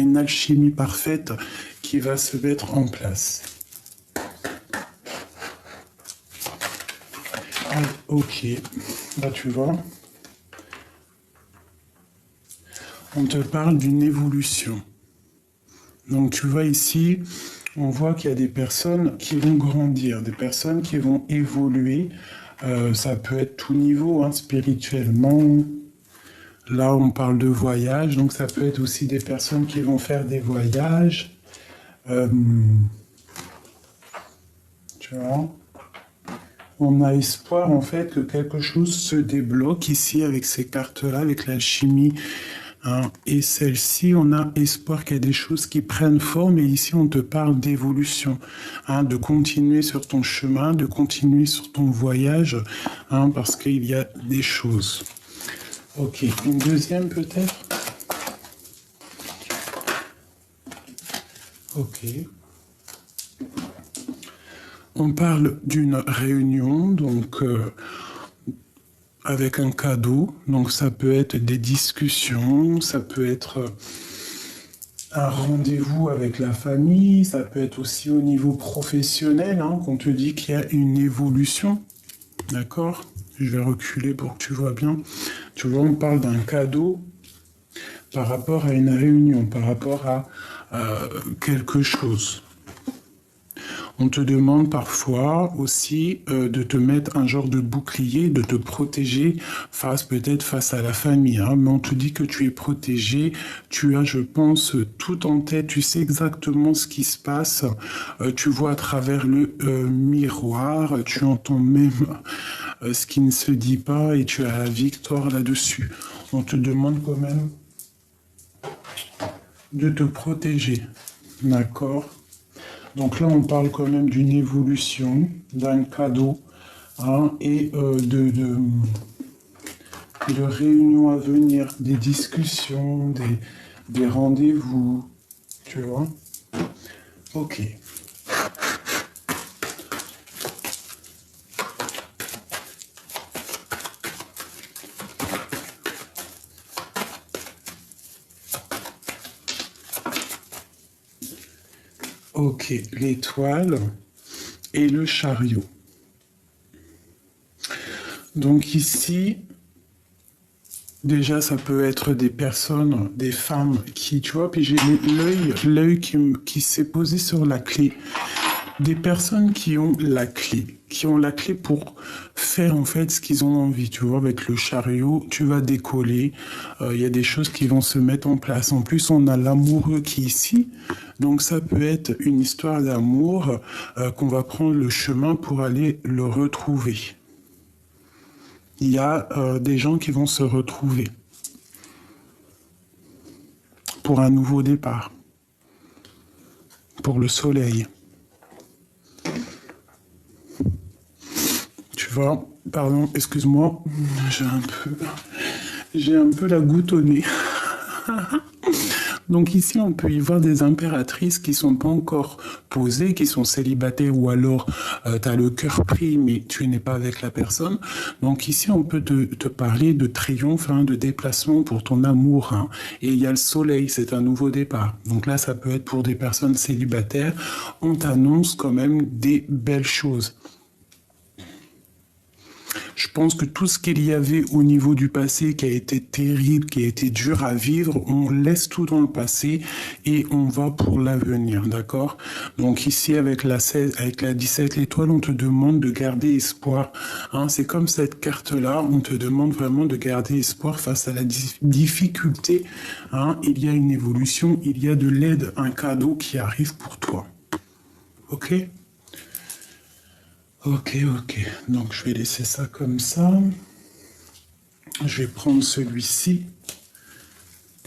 une alchimie parfaite qui va se mettre en place. Ah, ok, là tu vois, on te parle d'une évolution. Donc tu vois ici, on voit qu'il y a des personnes qui vont grandir, des personnes qui vont évoluer. Ça peut être tout niveau, hein, spirituellement. Là, on parle de voyage, donc ça peut être aussi des personnes qui vont faire des voyages. Tu vois, on a espoir en fait que quelque chose se débloque ici avec ces cartes-là, avec l'alchimie. Hein. Et celle-ci, on a espoir qu'il y a des choses qui prennent forme. Et ici, on te parle d'évolution, hein, de continuer sur ton chemin, de continuer sur ton voyage, hein, parce qu'il y a des choses. Ok, une deuxième peut-être. Ok. On parle d'une réunion, donc avec un cadeau. Donc ça peut être des discussions, ça peut être un rendez-vous avec la famille, ça peut être aussi au niveau professionnel, hein, qu'on te dit qu'il y a une évolution. D'accord ? Je vais reculer pour que tu vois bien. Tu vois, on parle d'un cadeau par rapport à une réunion, par rapport à quelque chose. On te demande parfois aussi de te mettre un genre de bouclier, de te protéger peut-être face à la famille. Hein, mais on te dit que tu es protégé, tu as, je pense, tout en tête, tu sais exactement ce qui se passe, tu vois à travers le miroir, tu entends même ce qui ne se dit pas et tu as la victoire là-dessus. On te demande quand même de te protéger, d'accord ? Donc là, on parle quand même d'une évolution, d'un cadeau, hein, et de réunions à venir, des discussions, des rendez-vous, tu vois. Ok. Ok, l'étoile et le chariot. Donc ici, déjà ça peut être des personnes, des femmes qui, tu vois, puis j'ai l'œil qui s'est posé sur la clé. Des personnes qui ont la clé pour faire en fait ce qu'ils ont envie. Tu vois, avec le chariot, tu vas décoller. Il y a des choses qui vont se mettre en place. En plus, on a l'amoureux qui est ici. Donc ça peut être une histoire d'amour qu'on va prendre le chemin pour aller le retrouver. Il y a des gens qui vont se retrouver pour un nouveau départ, pour le soleil. Tu vois, pardon, excuse-moi, j'ai un peu la goutte au nez. Donc ici, on peut y voir des impératrices qui sont pas encore posées, qui sont célibataires ou alors tu as le cœur pris mais tu n'es pas avec la personne. Donc ici, on peut te parler de triomphe, hein, de déplacement pour ton amour. Hein. Et il y a le soleil, c'est un nouveau départ. Donc là, ça peut être pour des personnes célibataires. On t'annonce quand même des belles choses. Je pense que tout ce qu'il y avait au niveau du passé qui a été terrible, qui a été dur à vivre, on laisse tout dans le passé et on va pour l'avenir, d'accord ? Donc ici, avec la 16, avec la 17, l'étoile, on te demande de garder espoir. Hein, c'est comme cette carte-là, on te demande vraiment de garder espoir face à la difficulté. Hein, il y a une évolution, il y a de l'aide, un cadeau qui arrive pour toi. Ok ? Ok. Donc, je vais laisser ça comme ça. Je vais prendre celui-ci.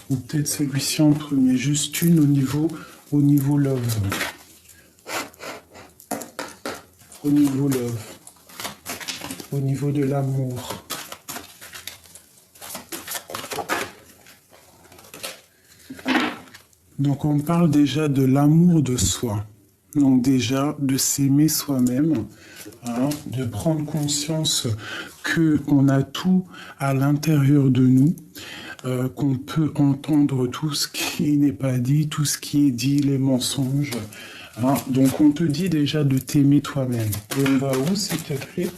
Ou peut-être celui-ci en premier. Juste une au niveau love. Au niveau love. Au niveau de l'amour. Donc, on parle déjà de l'amour de soi. Donc déjà, de s'aimer soi-même, hein, de prendre conscience qu'on a tout à l'intérieur de nous. qu'on peut entendre tout ce qui n'est pas dit, tout ce qui est dit, les mensonges. Hein. Donc on te dit déjà de t'aimer toi-même. Et on va où, s'il te plaît?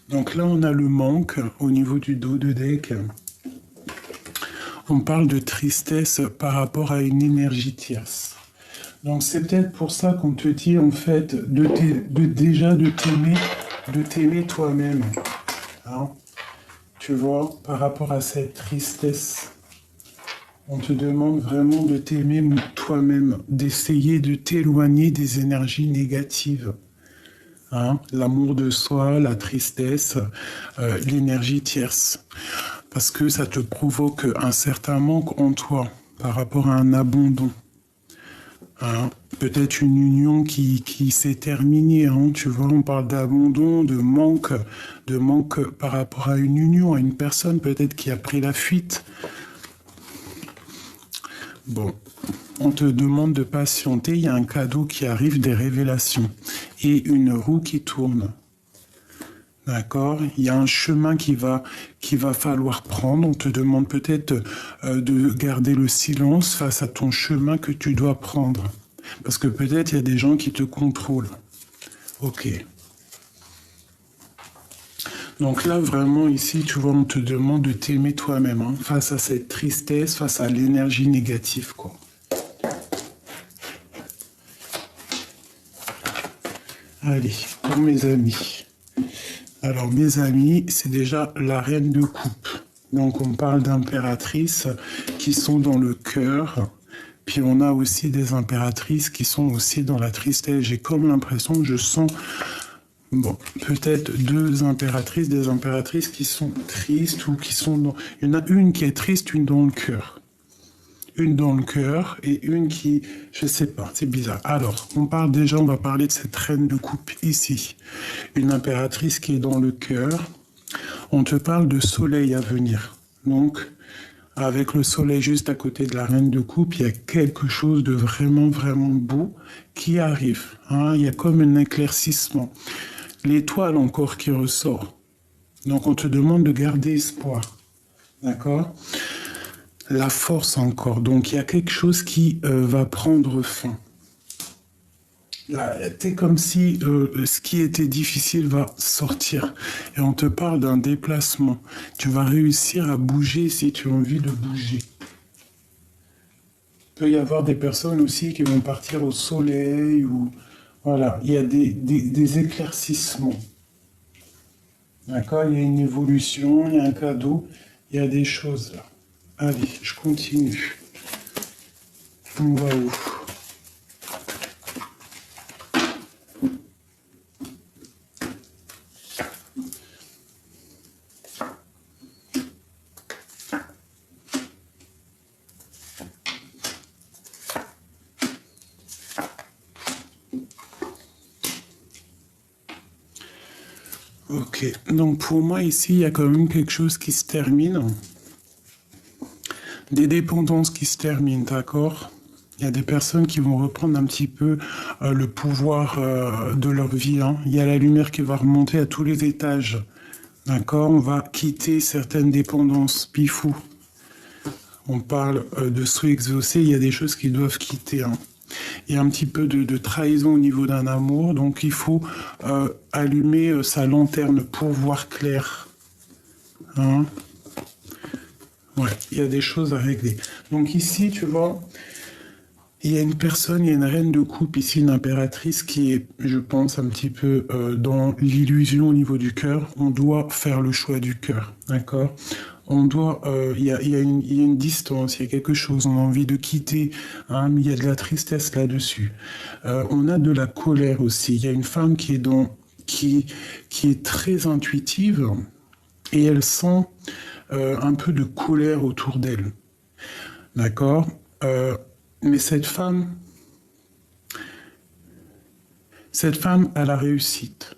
Donc là, on a le manque au niveau du dos de deck. On parle de tristesse par rapport à une énergie tierce. Donc c'est peut-être pour ça qu'on te dit en fait déjà de t'aimer toi-même. Hein? Tu vois, par rapport à cette tristesse, on te demande vraiment de t'aimer toi-même, d'essayer de t'éloigner des énergies négatives. Hein, l'amour de soi, la tristesse, l'énergie tierce. Parce que ça te provoque un certain manque en toi par rapport à un abandon. Hein, peut-être une union qui s'est terminée. Hein, tu vois, on parle d'abandon, de manque par rapport à une union, à une personne peut-être qui a pris la fuite. Bon, on te demande de patienter, il y a un cadeau qui arrive, des révélations, et une roue qui tourne. D'accord? Il y a un chemin qu'il va falloir prendre. On te demande peut-être de garder le silence face à ton chemin que tu dois prendre. Parce que peut-être il y a des gens qui te contrôlent. Ok. Donc là, vraiment, ici, tu vois, on te demande de t'aimer toi-même, hein, face à cette tristesse, face à l'énergie négative, quoi. Allez, pour mes amis. Alors, mes amis, c'est déjà la reine de coupe. Donc, on parle d'impératrices qui sont dans le cœur. Puis, on a aussi des impératrices qui sont aussi dans la tristesse. J'ai comme l'impression que je sens... Bon, peut-être des impératrices qui sont tristes ou qui sont dans... Il y en a une qui est triste, une dans le cœur. Une dans le cœur et une qui... Je sais pas, c'est bizarre. Alors, on va parler de cette reine de coupe ici. Une impératrice qui est dans le cœur. On te parle de soleil à venir. Donc, avec le soleil juste à côté de la reine de coupe, il y a quelque chose de vraiment, vraiment beau qui arrive. Hein, il y a comme un éclaircissement. L'étoile encore qui ressort. Donc on te demande de garder espoir. D'accord? La force encore. Donc il y a quelque chose qui va prendre fin. Là, c'est comme si ce qui était difficile va sortir. Et on te parle d'un déplacement. Tu vas réussir à bouger si tu as envie de bouger. Il peut y avoir des personnes aussi qui vont partir au soleil ou... Voilà, il y a des éclaircissements. D'accord? Il y a une évolution, il y a un cadeau, il y a des choses là. Allez, je continue. On va où? Ok, donc pour moi ici, il y a quand même quelque chose qui se termine. Des dépendances qui se terminent, d'accord? Il y a des personnes qui vont reprendre un petit peu le pouvoir de leur vie. Hein. Il y a la lumière qui va remonter à tous les étages. D'accord? On va quitter certaines dépendances. Pifou. On parle de souhait exaucé, il y a des choses qui doivent quitter. Hein. Il y a un petit peu de trahison au niveau d'un amour, donc il faut allumer sa lanterne pour voir clair. Hein? Ouais, il y a des choses à régler. Donc ici, tu vois, il y a une personne, il y a une reine de coupe, ici une impératrice qui est, je pense, un petit peu dans l'illusion au niveau du cœur. On doit faire le choix du cœur, d'accord? On doit, il y a une distance, il y a quelque chose, on a envie de quitter, hein, mais il y a de la tristesse là-dessus. On a de la colère aussi. Il y a une femme qui est très intuitive et elle sent un peu de colère autour d'elle, d'accord? Mais cette femme a la réussite.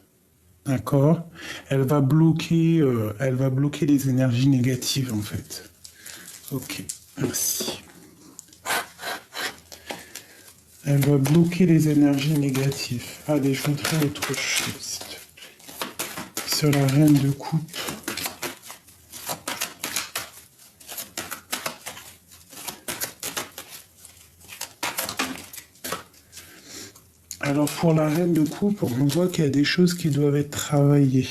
D'accord? Elle va bloquer les énergies négatives, en fait. Ok, merci. Elle va bloquer les énergies négatives. Allez, je voudrais autre chose, s'il te plaît. Sur la reine de coupe. Alors pour la reine de coupe, on voit qu'il y a des choses qui doivent être travaillées.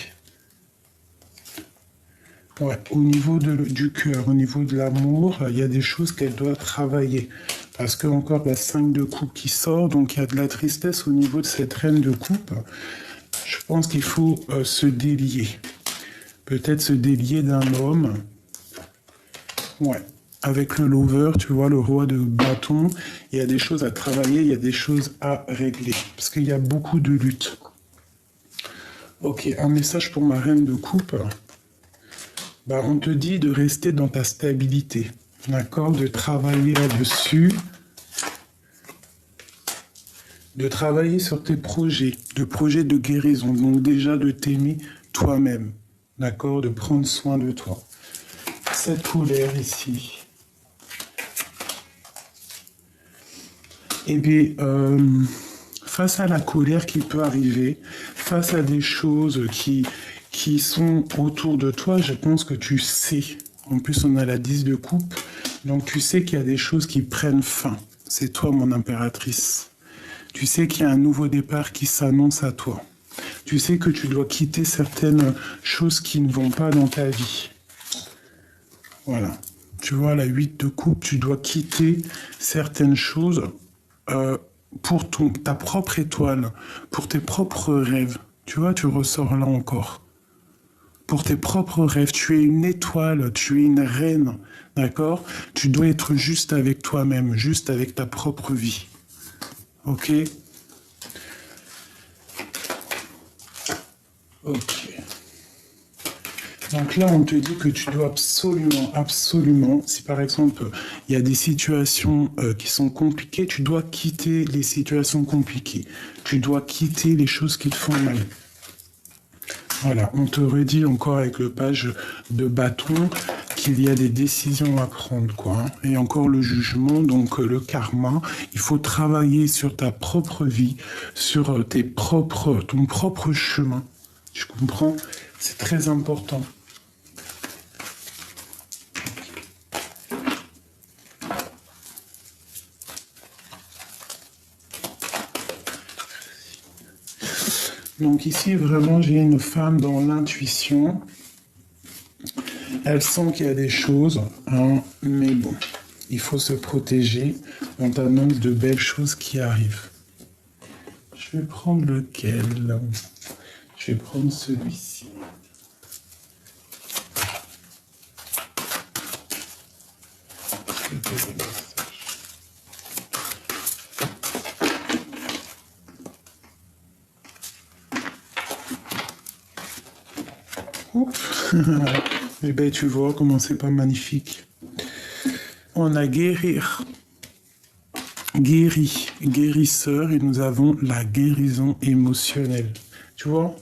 Ouais, au niveau du cœur, au niveau de l'amour, il y a des choses qu'elle doit travailler. Parce que encore la 5 de coupe qui sort, donc il y a de la tristesse au niveau de cette reine de coupe. Je pense qu'il faut se délier. Peut-être se délier d'un homme. Ouais. Avec le lover, tu vois, le roi de bâton, il y a des choses à travailler, il y a des choses à régler. Parce qu'il y a beaucoup de luttes. Ok, un message pour ma reine de coupe. Bah, on te dit de rester dans ta stabilité, d'accord? De travailler là-dessus, de travailler sur tes projets de guérison. Donc déjà de t'aimer toi-même, d'accord? De prendre soin de toi. Cette colère ici. Eh bien, face à la colère qui peut arriver, face à des choses qui sont autour de toi, je pense que tu sais. En plus, on a la 10 de coupe, donc tu sais qu'il y a des choses qui prennent fin. C'est toi, mon impératrice. Tu sais qu'il y a un nouveau départ qui s'annonce à toi. Tu sais que tu dois quitter certaines choses qui ne vont pas dans ta vie. Voilà. Tu vois, la 8 de coupe, tu dois quitter certaines choses pour ta propre étoile, pour tes propres rêves. Tu vois, tu ressors là encore. Pour tes propres rêves, tu es une étoile, tu es une reine, d'accord? Tu dois être juste avec toi-même, juste avec ta propre vie. Ok? Ok. Donc là, on te dit que tu dois absolument, si par exemple, il y a des situations qui sont compliquées, tu dois quitter les situations compliquées. Tu dois quitter les choses qui te font mal. Voilà, on te redit encore avec le page de bâton qu'il y a des décisions à prendre, quoi. Et encore le jugement, donc le karma. Il faut travailler sur ta propre vie, sur ton propre chemin. Tu comprends? C'est très important. Donc ici, vraiment, j'ai une femme dans l'intuition. Elle sent qu'il y a des choses, hein, mais bon, il faut se protéger. On t'annonce de belles choses qui arrivent. Je vais prendre lequel? Je vais prendre celui-ci. Eh bien, tu vois comment c'est pas magnifique. On a guérir, guérisseur, et nous avons la guérison émotionnelle. Tu vois?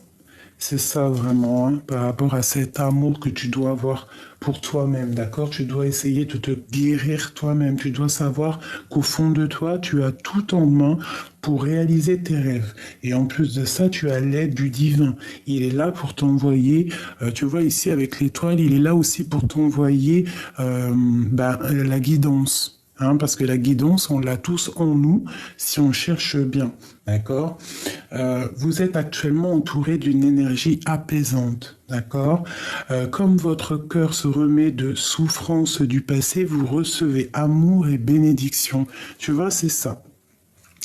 C'est ça vraiment, hein, par rapport à cet amour que tu dois avoir pour toi-même, d'accord? Tu dois essayer de te guérir toi-même. Tu dois savoir qu'au fond de toi, tu as tout en main pour réaliser tes rêves. Et en plus de ça, tu as l'aide du divin. Il est là pour t'envoyer, tu vois ici avec l'étoile, il est là aussi pour t'envoyer la guidance. Hein, parce que la guidance, on l'a tous en nous si on cherche bien. D'accord? Vous êtes actuellement entouré d'une énergie apaisante. D'accord? Comme votre cœur se remet de souffrance du passé, vous recevez amour et bénédiction. Tu vois, c'est ça.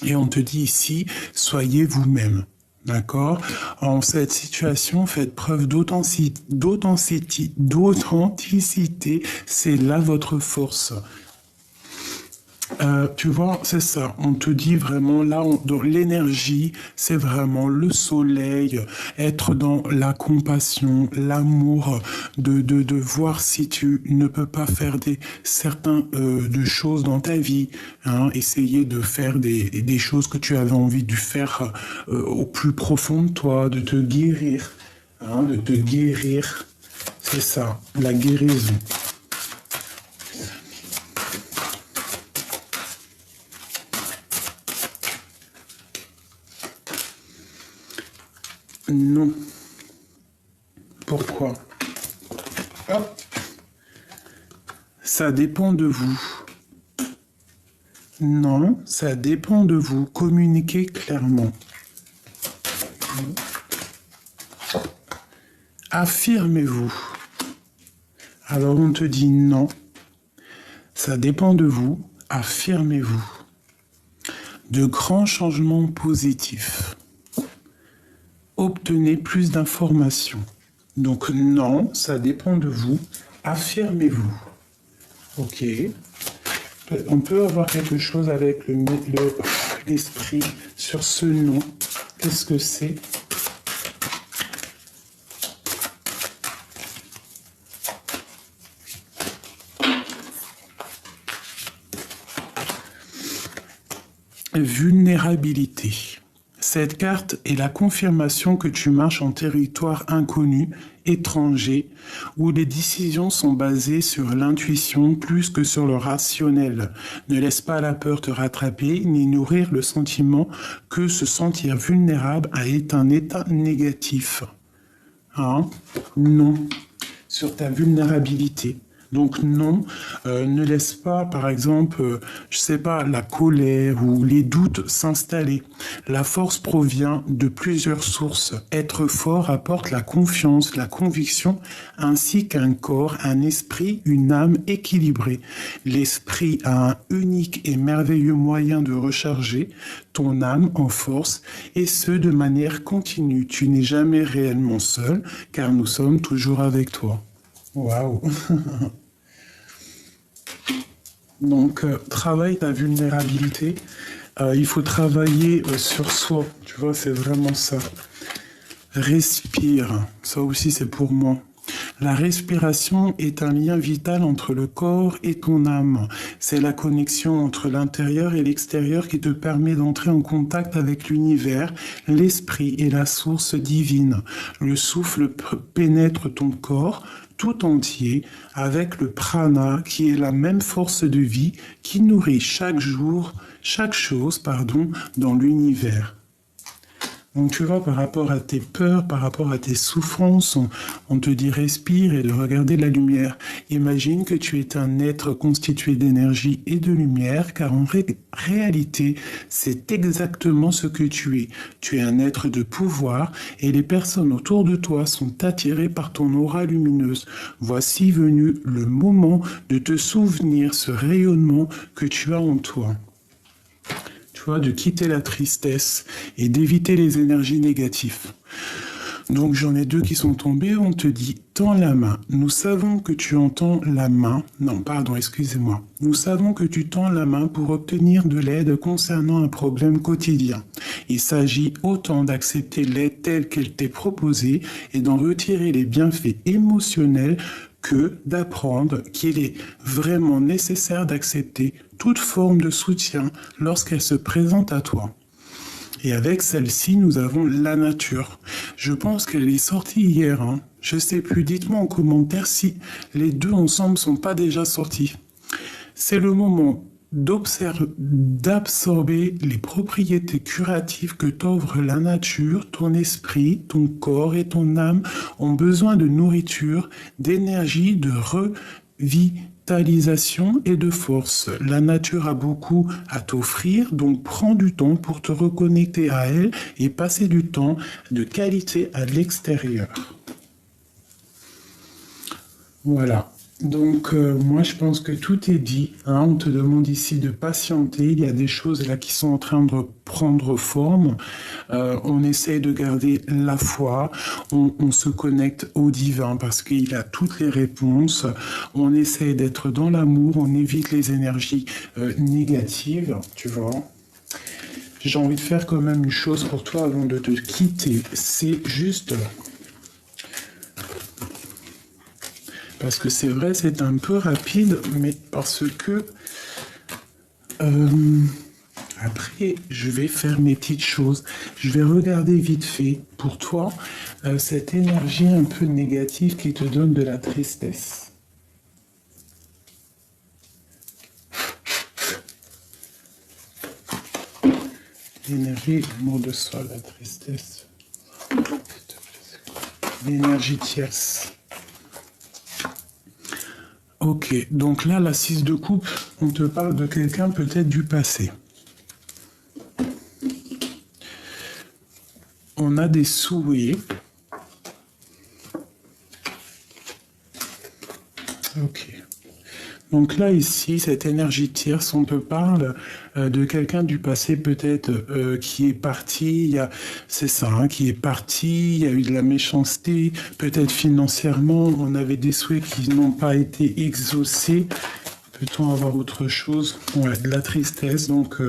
Et on te dit ici, soyez vous-même. D'accord? En cette situation, faites preuve d'authenticité. C'est là votre force. Tu vois, c'est ça. On te dit vraiment, là, dans l'énergie, c'est vraiment le soleil, être dans la compassion, l'amour, de voir si tu ne peux pas faire certaines de choses dans ta vie, hein, essayer de faire des choses que tu avais envie de faire au plus profond de toi, de te guérir, hein, de te guérir. C'est ça, la guérison. Non. Pourquoi? Hop. Ça dépend de vous. Non, ça dépend de vous. Communiquez clairement. Affirmez-vous. Alors on te dit non. Ça dépend de vous. Affirmez-vous. De grands changements positifs. Obtenez plus d'informations. Donc non, ça dépend de vous. Affirmez-vous. Ok. On peut avoir quelque chose avec l'esprit sur ce nom. Qu'est-ce que c'est? Vulnérabilité. Cette carte est la confirmation que tu marches en territoire inconnu, étranger, où les décisions sont basées sur l'intuition plus que sur le rationnel. Ne laisse pas la peur te rattraper, ni nourrir le sentiment que se sentir vulnérable est un état négatif. Hein? Non. Sur ta vulnérabilité. Donc non, ne laisse pas, par exemple, je sais pas, la colère ou les doutes s'installer. La force provient de plusieurs sources. Être fort apporte la confiance, la conviction, ainsi qu'un corps, un esprit, une âme équilibrée. L'esprit a un unique et merveilleux moyen de recharger ton âme en force, et ce de manière continue. Tu n'es jamais réellement seul, car nous sommes toujours avec toi. Waouh. Donc, travaille ta vulnérabilité. Il faut travailler sur soi. Tu vois, c'est vraiment ça. Respire. Ça aussi, c'est pour moi. La respiration est un lien vital entre le corps et ton âme. C'est la connexion entre l'intérieur et l'extérieur qui te permet d'entrer en contact avec l'univers, l'esprit et la source divine. Le souffle pénètre ton corps tout entier avec le prana qui est la même force de vie qui nourrit chaque chose dans l'univers. Donc tu vois, par rapport à tes peurs, par rapport à tes souffrances, on te dit respire et de regarder la lumière. Imagine que tu es un être constitué d'énergie et de lumière, car en réalité, c'est exactement ce que tu es. Tu es un être de pouvoir et les personnes autour de toi sont attirées par ton aura lumineuse. Voici venu le moment de te souvenir ce rayonnement que tu as en toi. De quitter la tristesse et d'éviter les énergies négatives. Donc j'en ai deux qui sont tombés, on te dit tends la main. Nous savons que tu entends la main. Non, pardon, excusez-moi. Nous savons que tu tends la main pour obtenir de l'aide concernant un problème quotidien. Il s'agit autant d'accepter l'aide telle qu'elle t'est proposée et d'en retirer les bienfaits émotionnels que d'apprendre qu'il est vraiment nécessaire d'accepter toute forme de soutien lorsqu'elle se présente à toi. Et avec celle-ci, nous avons la nature. Je pense qu'elle est sortie hier. Je sais plus, dites-moi en commentaire si les deux ensemble ne sont pas déjà sortis. C'est le moment d'absorber les propriétés curatives que t'offre la nature. Ton esprit, ton corps et ton âme ont besoin de nourriture, d'énergie, de revitalisation et de force. La nature a beaucoup à t'offrir, donc prends du temps pour te reconnecter à elle et passer du temps de qualité à l'extérieur. Voilà. Donc, moi, je pense que tout est dit. On te demande ici de patienter. Il y a des choses là qui sont en train de prendre forme. On essaye de garder la foi. On se connecte au divin parce qu'il a toutes les réponses. On essaye d'être dans l'amour. On évite les énergies négatives, tu vois. J'ai envie de faire quand même une chose pour toi avant de te quitter. C'est juste... Parce que c'est vrai, c'est un peu rapide, mais parce que après, je vais faire mes petites choses. Je vais regarder vite fait pour toi cette énergie un peu négative qui te donne de la tristesse. L'énergie, l'amour de soi, la tristesse. l'énergie tierce. Ok, donc là, la 6 de coupe, on te parle de quelqu'un peut-être du passé. On a des souhaits. Ok. Donc là, ici, cette énergie tierce, on te parle de quelqu'un du passé peut-être qui est parti, c'est ça, hein, qui est parti, il y a eu de la méchanceté, peut-être financièrement, on avait des souhaits qui n'ont pas été exaucés. Peut-on avoir autre chose? Ouais, de la tristesse, donc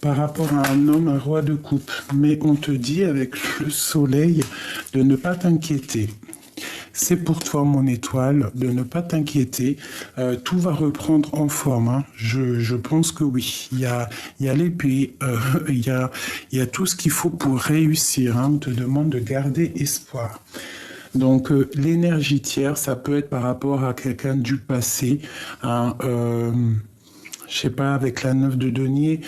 par rapport à un homme, un roi de coupe. Mais on te dit avec le soleil de ne pas t'inquiéter. C'est pour toi, mon étoile, de ne pas t'inquiéter. Tout va reprendre en forme. Hein. Je pense que oui. Il y a l'épée, il y a tout ce qu'il faut pour réussir. Hein. On te demande de garder espoir. Donc, l'énergie tierce, ça peut être par rapport à quelqu'un du passé. Hein, je sais pas, avec la 9 de denier,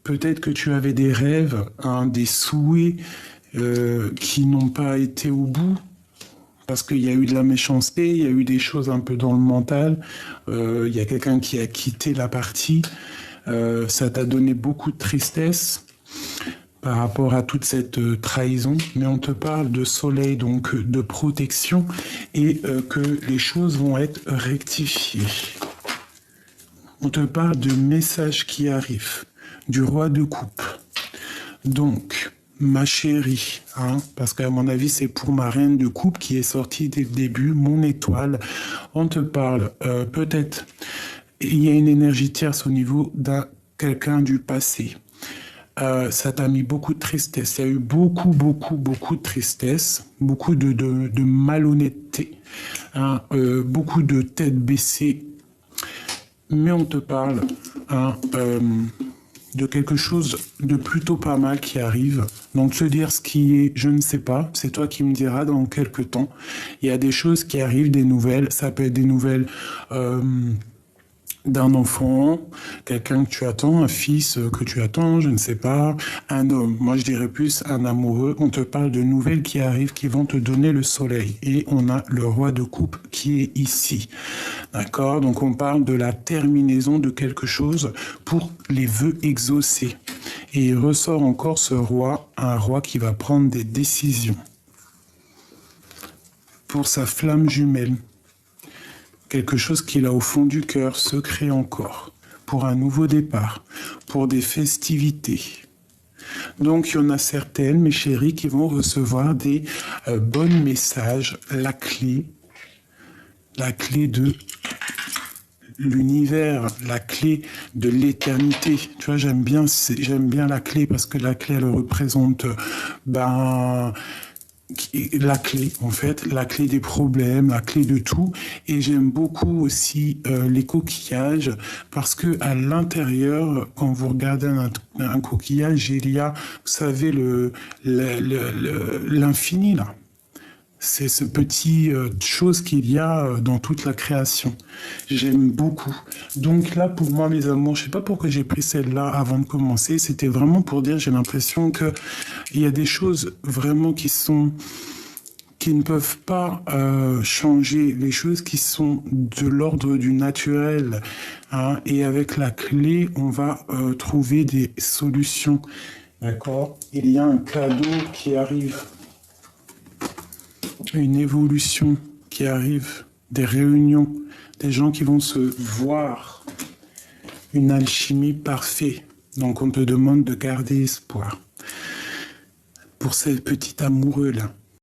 peut-être que tu avais des rêves, hein, des souhaits qui n'ont pas été au bout. Parce qu'il y a eu de la méchanceté, il y a eu des choses un peu dans le mental, il y a quelqu'un qui a quitté la partie, ça t'a donné beaucoup de tristesse par rapport à toute cette trahison, mais on te parle de soleil, donc de protection, et que les choses vont être rectifiées. On te parle de messages qui arrivent, du roi de coupe. Donc, ma chérie, hein, parce qu'à mon avis, c'est pour ma reine de coupe qui est sortie dès le début, mon étoile. On te parle, peut-être, il y a une énergie tierce au niveau d'un quelqu'un du passé. Ça t'a mis beaucoup de tristesse. Il y a eu beaucoup de tristesse, beaucoup de malhonnêteté, hein, beaucoup de tête baissée. Mais on te parle, hein, de quelque chose de plutôt pas mal qui arrive. Donc se dire ce qui est, je ne sais pas, c'est toi qui me diras dans quelques temps. Il y a des choses qui arrivent, des nouvelles. Ça peut être des nouvelles d'un enfant, quelqu'un que tu attends, un fils que tu attends, je ne sais pas, un homme. Moi, je dirais plus un amoureux. On te parle de nouvelles qui arrivent, qui vont te donner le soleil. Et on a le roi de coupe qui est ici. D'accord? Donc, on parle de la terminaison de quelque chose pour les vœux exaucés. Et il ressort encore ce roi, un roi qui va prendre des décisions. Pour sa flamme jumelle. Quelque chose qu'il a au fond du cœur, secret encore, pour un nouveau départ, pour des festivités. Donc, il y en a certaines, mes chéris, qui vont recevoir des bons messages, la clé de l'univers, la clé de l'éternité. Tu vois, j'aime bien la clé parce que la clé, elle représente, la clé, en fait, la clé des problèmes, la clé de tout. Et j'aime beaucoup aussi les coquillages parce que à l'intérieur, quand vous regardez un coquillage, il y a, vous savez, l'infini là. C'est ce petit chose qu'il y a dans toute la création. J'aime beaucoup. Donc là, pour moi, mes amours, je sais pas pourquoi j'ai pris celle-là avant de commencer. C'était vraiment pour dire, j'ai l'impression que il y a des choses vraiment qui ne peuvent pas changer, les choses qui sont de l'ordre du naturel. Hein, et avec la clé, on va trouver des solutions. D'accord? Il y a un cadeau qui arrive. Une évolution qui arrive, des réunions, des gens qui vont se voir, une alchimie parfaite. Donc on te demande de garder espoir pour ces petits amoureux-là.